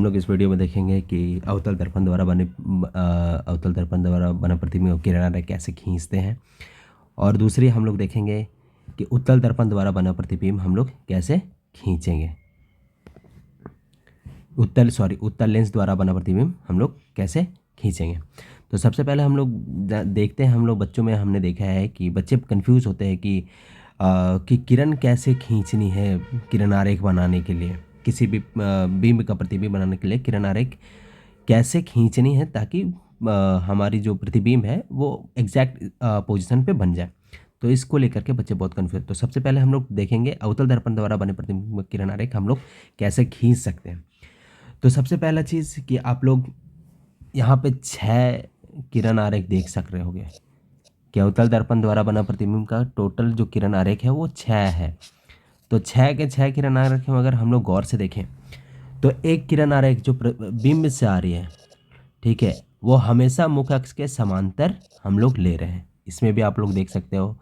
हम लोग इस वीडियो में देखेंगे कि अवतल दर्पण द्वारा बना प्रतिबिंब को किरण रेखा कैसे खींचते हैं, और दूसरी हम लोग देखेंगे कि उत्तल दर्पण द्वारा बना प्रतिबिंब हम लोग कैसे खींचेंगे। उत्तल लेंस द्वारा बना प्रतिबिंब हम लोग कैसे खींचेंगे। तो सबसे पहले हम लोग देखते हैं, हम लोग बच्चों में हमने देखा है कि बच्चे कंफ्यूज होते हैं कि किरण कैसे खींचनी है। किरण आरेख बनाने के लिए, किसी भी बिंब का प्रतिबिंब बनाने के लिए किरण आरेख कैसे खींचनी है ताकि हमारी जो प्रतिबिंब है वो एग्जैक्ट पोजीशन पे बन जाए। तो इसको लेकर के बच्चे बहुत कन्फ्यूज। तो सबसे पहले हम लोग देखेंगे अवतल दर्पण द्वारा बने प्रतिबिंब किरण आरेख हम लोग कैसे खींच सकते हैं। तो सबसे पहला चीज़ कि आप लोग यहाँ पे 6 किरण आरेख देख सक रहे होंगे कि अवतल दर्पण द्वारा बना प्रतिबिंब का टोटल जो किरण आरेख है वो 6 है। तो 6 के 6 किरण आरेख में अगर हम लोग गौर से देखें तो एक किरण आरेख जो बिंब से आ रही है, ठीक है, वो हमेशा मुख्य अक्ष के समांतर हम लोग ले रहे हैं। इसमें भी आप लोग देख सकते हो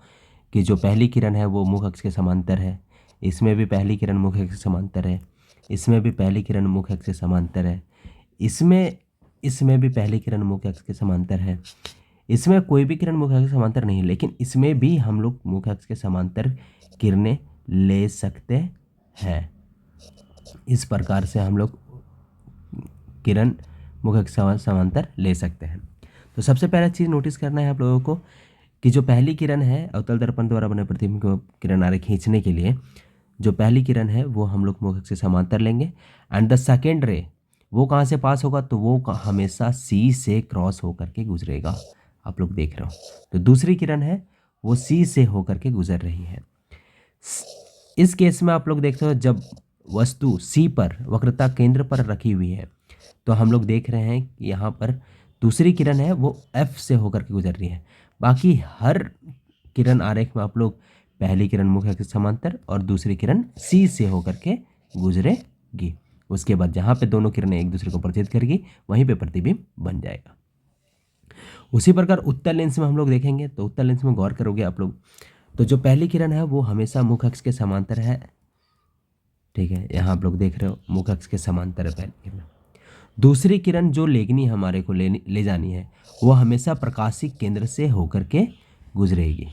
कि जो पहली किरण है वो मुख्य अक्ष के समांतर है। इसमें भी पहली किरण मुख्य अक्ष के समांतर है। इसमें भी पहली किरण मुख्य अक्ष के समांतर है। इसमें भी पहली किरण मुख्य अक्ष के समांतर है। इसमें कोई भी किरण मुख्य अक्ष के समांतर नहीं है, लेकिन इसमें भी हम लोग मुख्य अक्ष के समांतर किरणें ले सकते हैं। इस प्रकार से हम लोग किरण मुख्य अक्ष के समांतर ले सकते हैं। तो सबसे पहला चीज़ नोटिस करना है आप लोगों को कि जो पहली किरण है अवतल दर्पण द्वारा बने प्रतिबिंब को किरण आरेख खींचने के लिए, जो पहली किरण है वो हम लोग मुख्य अक्ष से समांतर लेंगे। एंड द सेकेंड रे वो कहाँ से पास होगा, तो वो हमेशा सी से क्रॉस होकर के गुजरेगा। आप लोग देख रहे हो। तो दूसरी किरण है वो सी से होकर के गुजर रही है। इस केस में आप लोग देखते हो जब वस्तु सी पर वक्रता केंद्र पर रखी हुई है, तो हम लोग देख रहे हैं कि यहाँ पर दूसरी किरण है वो एफ से होकर के गुजर रही है। बाकी हर किरण आरेख में आप लोग पहली किरण मुख्य अक्ष समांतर और दूसरी किरण सी से होकर के गुजरेगी। उसके बाद जहाँ पे दोनों किरणें एक दूसरे को प्रतिच्छेद करेगी वहीं पे प्रतिबिंब बन जाएगा। उसी प्रकार उत्तल लेंस में हम लोग देखेंगे, तो उत्तल लेंस में गौर करोगे आप लोग, तो जो पहली किरण है वो हमेशा मुख्य अक्ष के समांतर है। ठीक है, यहाँ आप लोग देख रहे हो मुख्य अक्ष के समांतर है पहली किरण। दूसरी किरण जो लेगनी हमारे को ले जानी है वो हमेशा प्रकाशिक केंद्र से होकर के गुजरेगी।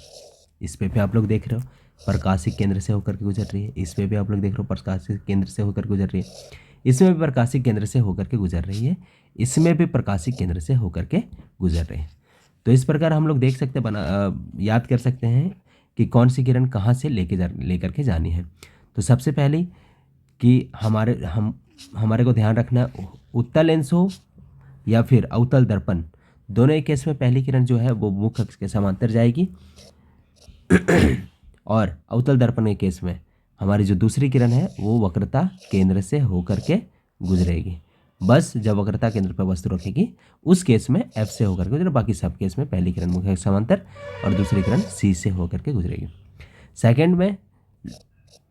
इस पे भी आप लोग देख रहे हो प्रकाशिक केंद्र से होकर के गुजर रही है। इस पे भी आप लोग देख रहे हो प्रकाशिक केंद्र से होकर गुजर रही है। इसमें भी प्रकाशिक केंद्र से होकर के गुजर रही है। इसमें भी प्रकाशिक केंद्र से होकर के गुजर रही है। तो इस प्रकार हम लोग देख सकते याद कर सकते हैं कि कौन सी किरण कहाँ से लेकर के जानी है। तो सबसे पहले कि हमारे को ध्यान रखना है, उत्तल लेंस हो या फिर अवतल दर्पण, दोनों ही केस में पहली किरण जो है वो मुख्य अक्ष के समांतर जाएगी और अवतल दर्पण के केस में हमारी जो दूसरी किरण है वो वक्रता केंद्र से होकर के गुजरेगी। बस जब वक्रता केंद्र पर वस्तु रखेगी उस केस में एफ से होकर के गुजरे। बाकी सब केस में पहली किरण मुख्य अक्ष समांतर और दूसरी किरण सी से होकर के गुजरेगी। सेकेंड में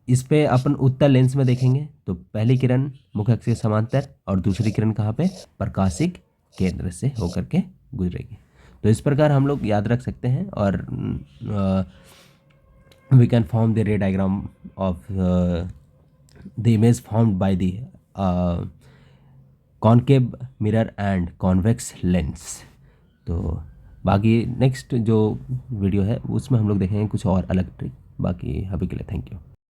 इस पे अपन उत्तल लेंस में देखेंगे तो पहली किरण मुख्य अक्ष के समांतर और दूसरी किरण कहाँ पे, प्रकाशिक केंद्र से होकर के गुजरेगी। तो इस प्रकार हम लोग याद रख सकते हैं और we can form the ray diagram of the image formed by the concave mirror and convex lens. तो बाकी नेक्स्ट जो वीडियो है उसमें हम लोग देखेंगे कुछ और अलग ट्रिक। बाकी अभी के लिए थैंक यू।